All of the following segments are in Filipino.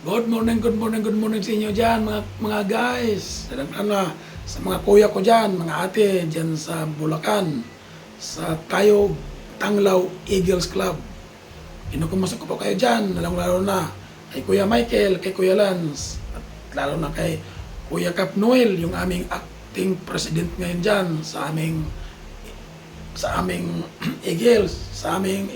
Good morning, good morning, good morning sa inyo dyan, mga guys. Sa mga kuya ko dyan, mga ate dyan sa Bulacan, sa Tayog, Tanglaw, Eagles Club. Kinukumusta ko po kayo dyan, lalo na kay Kuya Michael, kay Kuya Lance, at lalo na kay Kuya Cap Noel, yung aming acting president ngayon dyan sa aming Eagles, sa aming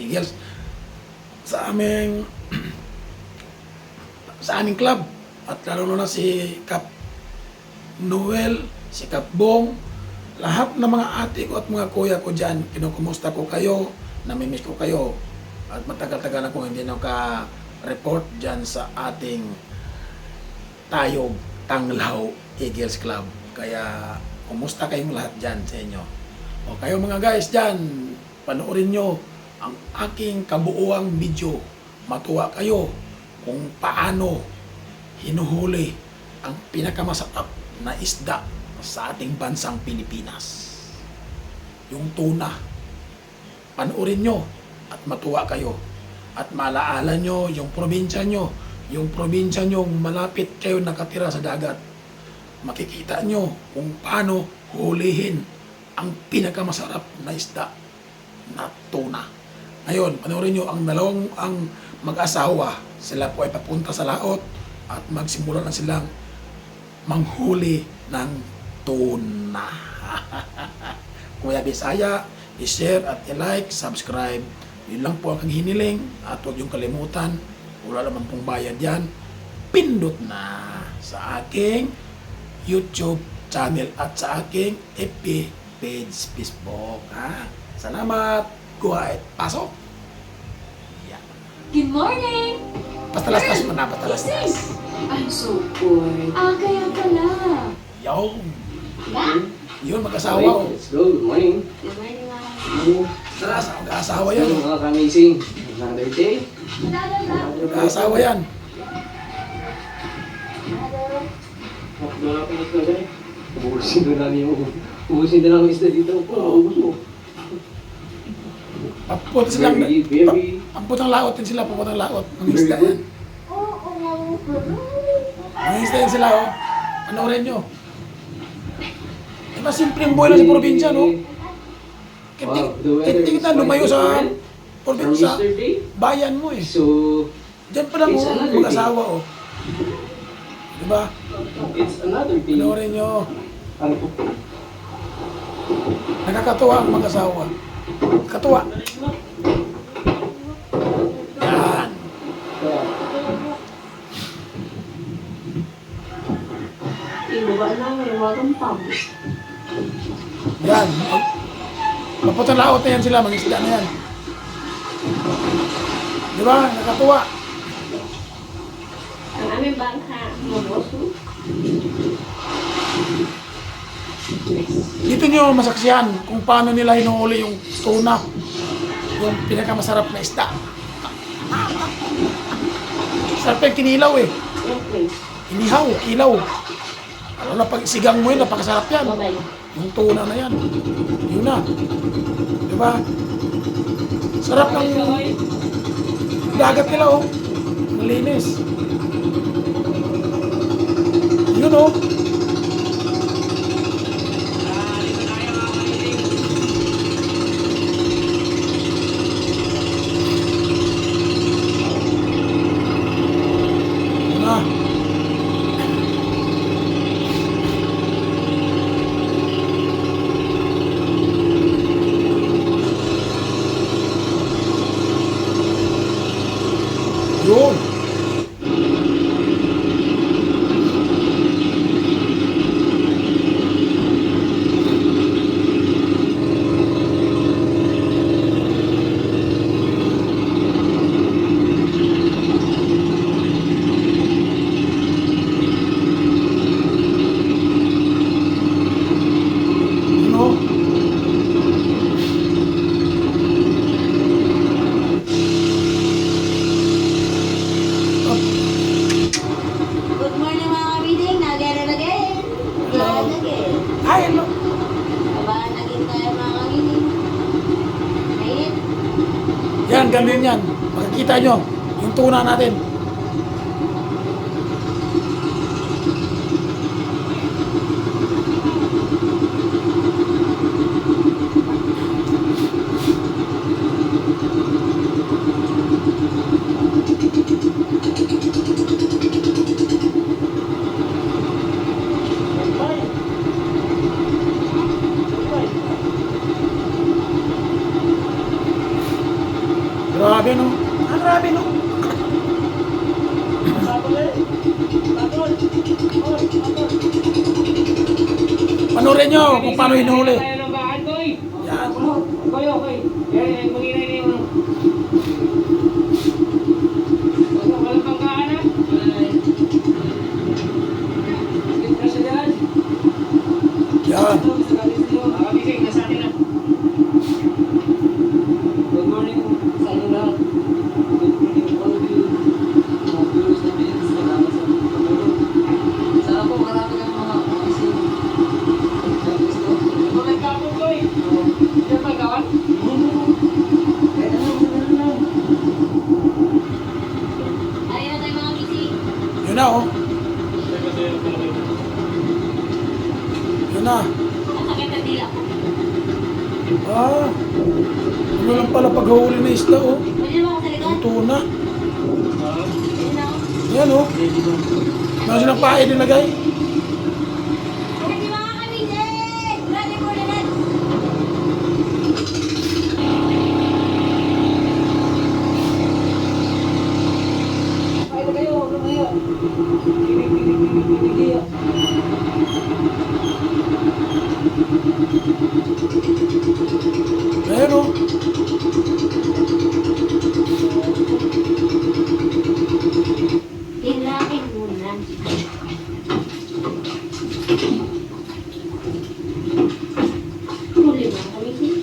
club. At lalo na si Cap Noel, si Cap Bong, lahat ng mga ate ko at mga kuya ko dyan, kinukumusta ko kayo, namimiss ko kayo. At matagal-tagal na kung hindi naka-report dyan sa ating Tayog, Tanglaw, Eagles Club. Kaya, kumusta kayong lahat dyan sa inyo? O kayo mga guys dyan, panoorin nyo ang aking kabuuang video. Matuwa kayo kung paano hinuhuli ang pinakamasarap na isda sa ating bansang Pilipinas. Yung tuna. Panoorin nyo at matuwa kayo. At malaala nyo yung probinsya nyo. Yung probinsya nyo malapit kayo nakatira sa dagat. Makikita nyo kung paano hulihin ang pinakamasarap na isda na tuna. Ngayon, panoorin nyo ang mag-asawa. Sila po ay papunta sa laot at magsimula na silang manghuli ng tuna. Kuya Bisaya, i-share at i-like, subscribe. Yun lang po ang hiniling at huwag yung kalimutan. Wala naman pong bayad yan. Pindot na sa aking YouTube channel at sa aking FB page, Facebook. Ha? Salamat. Go ahead. Pasok. Yeah. Good morning! Patalastas mo na, patalastas. I'm so bored. Kaya pala. Yo. Yeah? Yun, mag-asawa. Okay, Oh. let's go. Good morning. Good morning, Mama. Hello. Mag-asawa yan. Oh. Mga ka-amazing. Another day. Mag-asawa yan. Wala pa isda dyan. Ubusin na namin yung ubusin na lang ang isda dito. Ubus mo. Papunta silang, Very. papuntang laot din sila, papuntang laot. Ang isda yan. Ang isda yan sila, oh. Panoorin nyo. Diba, simpleng buhay lang sa probinsya, no? Hindi kita lumayo sa probinsya. Bayan mo, eh. So, Diyan pa lang, It's oh, another mag-asawa, oh. Diba? it's another day. Panoorin nyo. Ano po? Nakakatuwa ang mag-asawa. Katuwa. Yan. Iba na, may wagang pump. Yan. Papuntang laot na yan sila, mag-isda na yan. Diba? Nakatuwa. Ang aming bangka, maboso. Dito nyo masaksihan kung paano nila hinuhuli yung tuna. Yung pinakamasarap na isda. Sarap yung kinilaw eh. Okay. Inihaw, ilaw. Ano na pag sigang mo yun, napakasarap yan. Bye-bye. Yung tuna na yan. Yun na. Diba? Sarap ng dagat nila oh. Malinis. Yun oh. Yun na. Yun. Ano? Good morning, mga kabiting. Again and again. Again and again. Ay, ano? Kabahan naging tayo, mga kabiting. Ayun. Yan, ganun yan. Makikita nyo, yung tuna natin. Panoorin nyo kung paano hinuli. Tayo ng bahan, boy. Yan. Koy, okay. Yan, mag-inay na yung... Walang pangkaan na. Skip na siya dyan. Yan. Kamising, nasa atin na. Good morning sa inyo lahat. Good morning all of you. Mga viewers namin, salamat sa pagtulong. Sana po marami kang mga amazing gusto. Ito nagkapon ko eh. Yan ba gawan? Ayun na tayo mga busy. Yun na, oh. Yun na. Ang sakit na dila ko. Ah. Ano lang pala paghahuli na isda, oh. Pwede mo ako sa likod? Ang tuna. Pwede na ako. Yan, oh. Meron silang pae nilagay. Pwede mga kamitin! Ready for the net! Kayo kayo, lumaya. Kinig. Ayan, oh. Hilahin muna. Huli mga kamitin.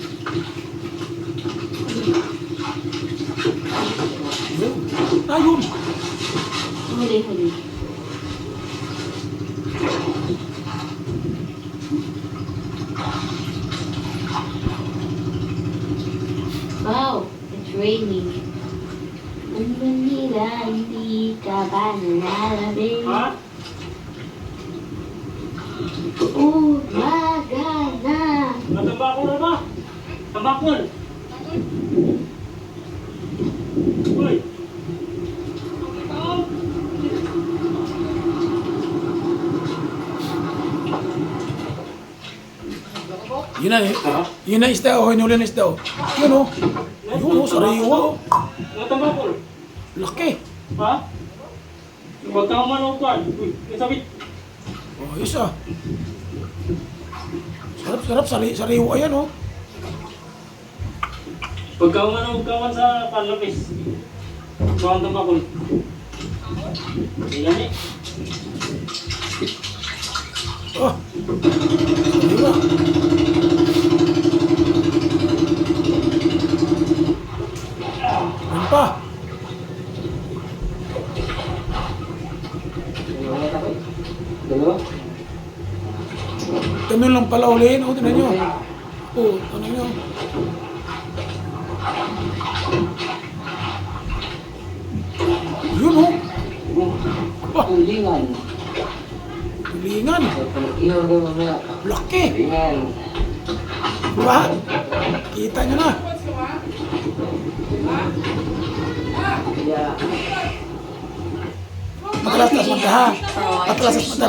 Yun. Ayun. Huli. Wow, it's raining. Ang Manila, hindi ka ba nalalabing? Ha? Umaga na. Natambako na ba? Tambakol. Uy. Yun na, eh. Yun na isda, oh. Hinuli na isda, oh. Yun, oh. Yun, oh. Sariwa, oh. Natambakol. Laki. Ha? Huwag kang manukuan. Uy, isabit. Oh, isa. Sarap. Sariwa yan, oh. Huwag kang manukuan sa panlapis. Bawang tambakol. Ilan eh. Oh. Sariwa. Yan pa. Dalawa? Ganun lang pala ulihin, oh. Tignan nyo. Oh, ano nyo. Yun, oh. Bah, Tulingan. tulingan. Ihaw ka mamaya. Laki. Tulingan. Diba? Kita nyo na. Yeah. Patalatas muna, ha? Patalatas muna.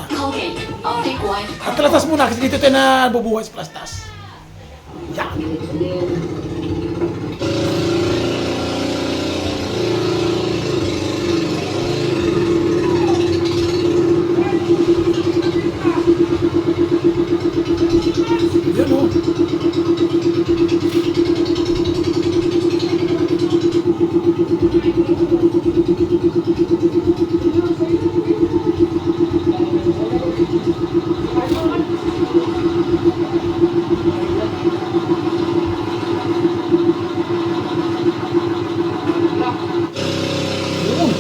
Okay, I'll take one. Patalatas muna kasi dito tayo na bubuhay sa plastas. Yan. Yan, oh. Yun.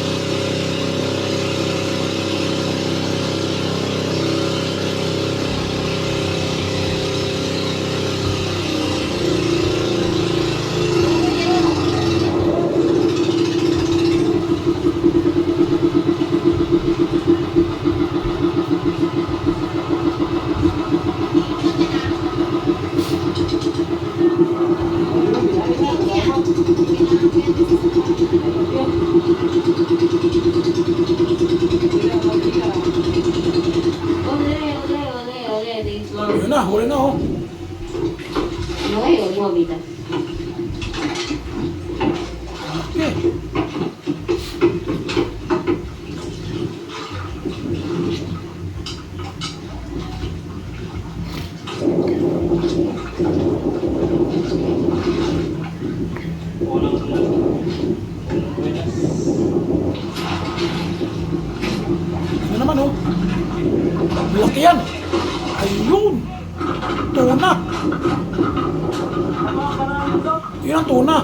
Yun na, huli na, oh. Okay, huwag mo bitas. Okay. Malaki yan. Ayun. Tuna. Yun ang tuna.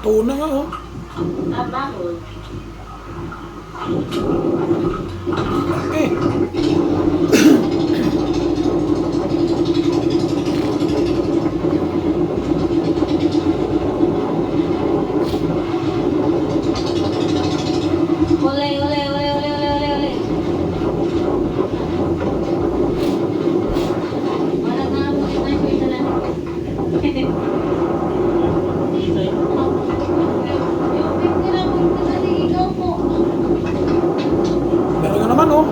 Tuna nga oh. Abang. Okay. Ule, ule, ule, ule, ule, ule, ule. Wala na ako ito na lang. Meron nga naman oh.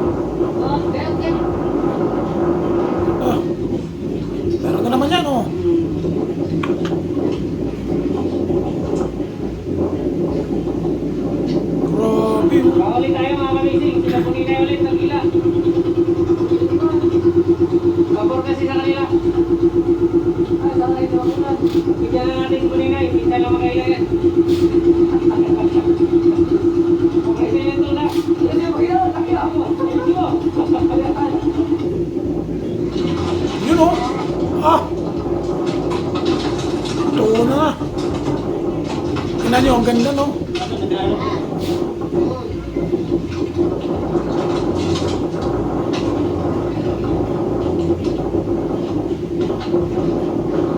Ah. Meron nga naman yan oh. Grabe. Paulit tayo mga kamising. Sila po nila ulit ng gila. Pabor kasi sa kanila. Ay, saan kayo ito ako bigyan na natin si Kuninay. Minsan lang makailangan. Okay, sa inyo na. Sige, mag-iwan. Takya ako. Yun oh. Ah. Tuna na. Tingnan nyo, ang ganda no.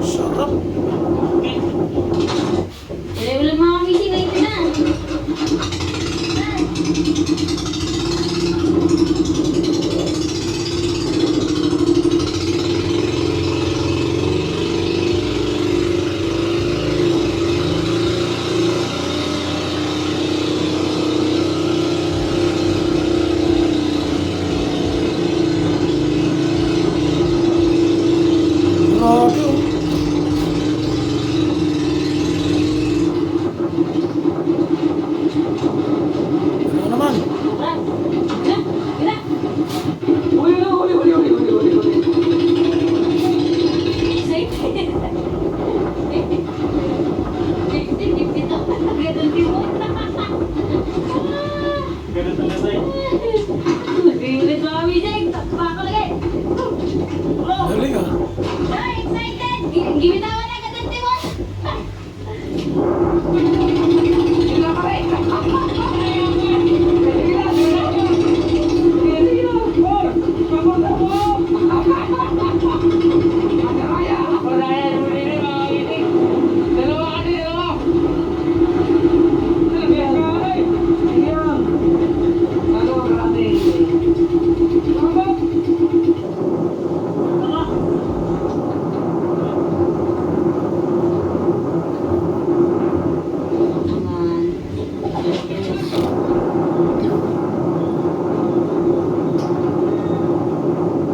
Sarap. Ulit mga kamising, ito na. Grabe oh. Ano naman? Uli, uli, uli, uli, uli, uli, uli. Ganun talaga eh. Galing ah. Gimitawan na agad ang tiwan. Gila ka rin. Gila, gila. Gila, Por, papunta mo. Kaya, Raya, lumili, mga kamising. Dalawa ka din, dalawa. Talaga ka, ay. Ayan. Ano ang marami? Ano ba?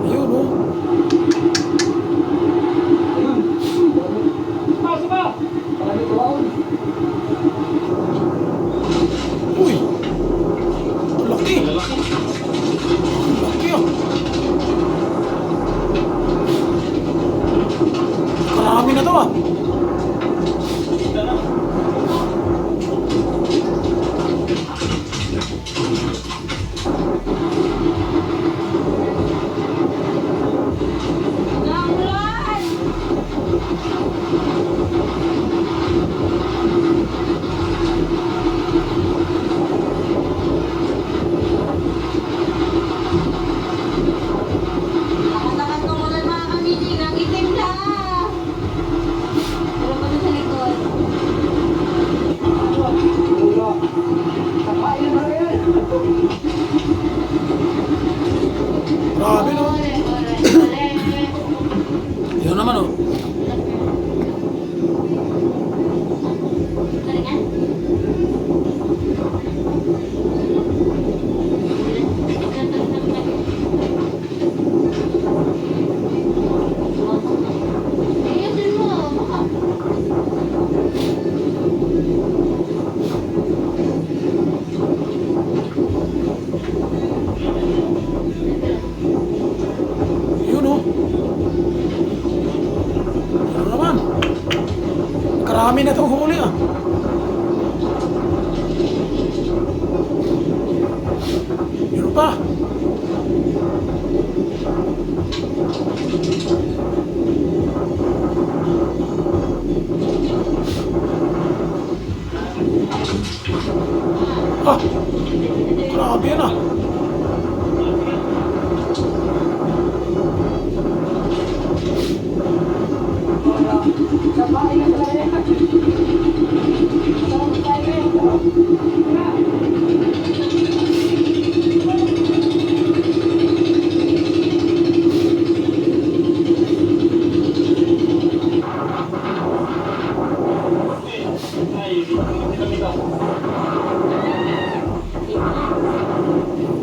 Ayun oh. Ayun. Pasok ka. Sabi ko, wow. Uy. Ang laki. Ang laki ah. Marami na to ah. Lakas-lakas ng ulan mga kamising, ang itim na. Pero pa sa likod. Ulo. Kapain mo yan. Grabe no. Ore, ore, ore. Yun naman oh. Taringan? Ayusin mo, baka. Yun oh. Ano naman? Karami na itong huli ah. pa. Ah, grabe yan ah.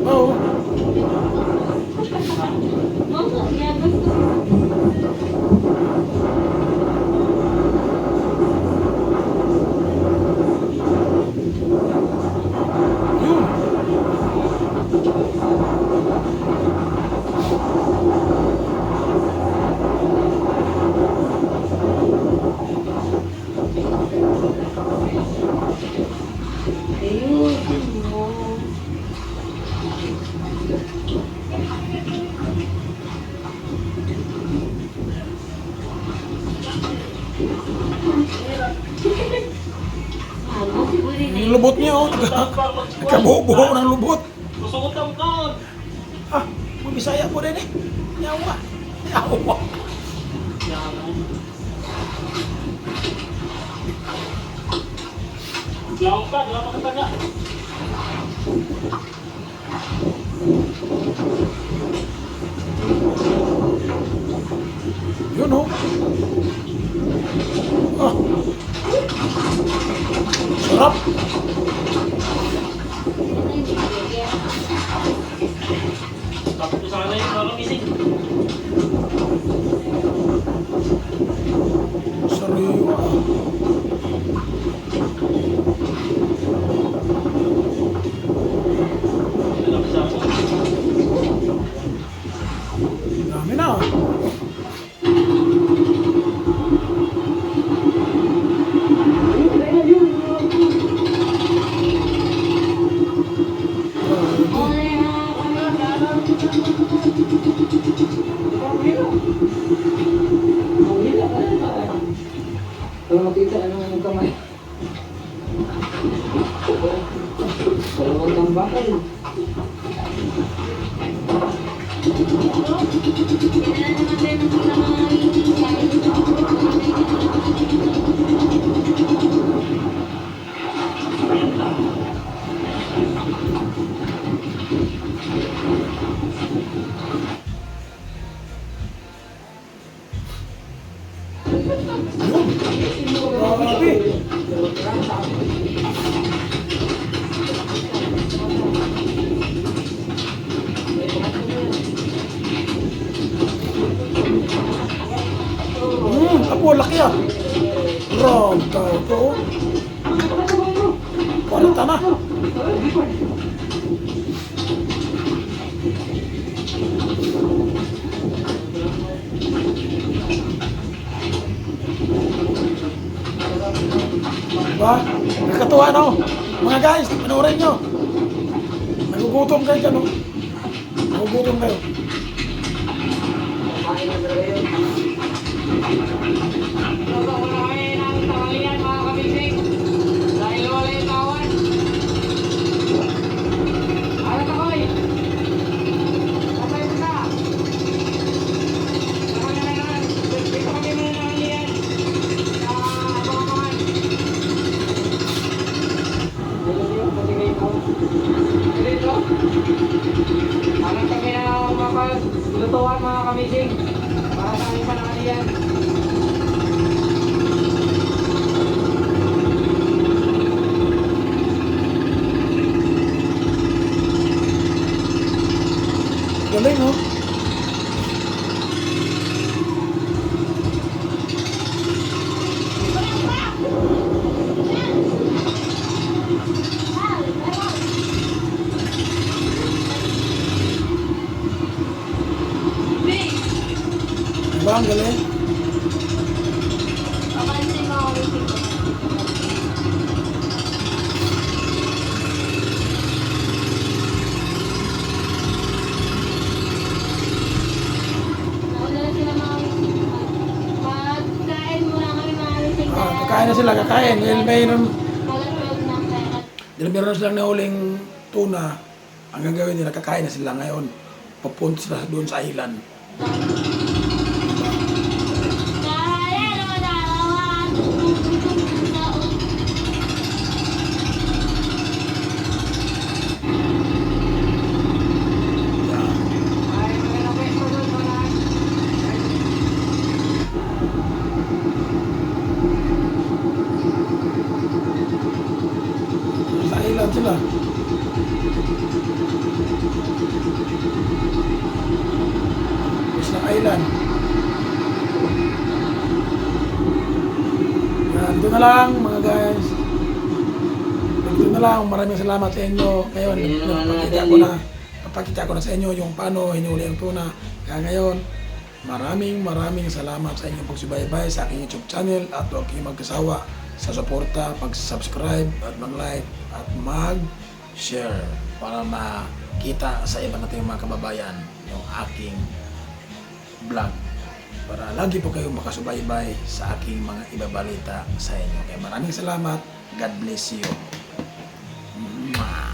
Oo. Mama, gagas ko. Yun. Ayun. Ano si Budi na Yung lubot niya oh. Nagkabuo-buo ng lubot. Kusukot ang kaon. Ah, bumisaya po rin eh. Yawa. Yawa. Lawak ka, wala pa kataga. Yun oh. Ah. Sarap. Tapos ko sana yung mga kamising. Sariwa. Ano ba siya? Dami na. Kalau makita ano ang kamay. Dalawang tambakan. Grabe. Apo, laki ah. Grabe ka ito. Kwarta na. Diba? Nakakatuwa no? Mga guys, panoorin nyo. Nagugutom kayo dyan, no? Nagugutom kayo. Lutuan mga kamising para sa aming panangalian. Galing, no? Diba? Ang galing. Papansin mo ako rin ko. Kain, mayroon Magatulog ng pera. meron na silang nahuling tuna. Ang gagawin nila, kakain na sila ngayon. Papunta sila doon sa island. Yan. Ay, magandang pwesto doon, mga. Sa island sila. Sa island. Yan, doon na lang mga guys. Doon na lang, maraming salamat sa inyo. Ngayon, napakita ko na sa inyo yung paano hinuli ang tuna. Kaya ngayon, maraming salamat sa inyong pagsubaybay sa aking YouTube channel at huwag kayong magkasawa sa suporta, pag-subscribe at mag-like at mag-share para makita sa iba nating mga kababayan yung aking vlog para lagi po kayong makasubaybay sa aking mga ibabalita sa inyo. Kaya maraming salamat. God bless you. Mwah.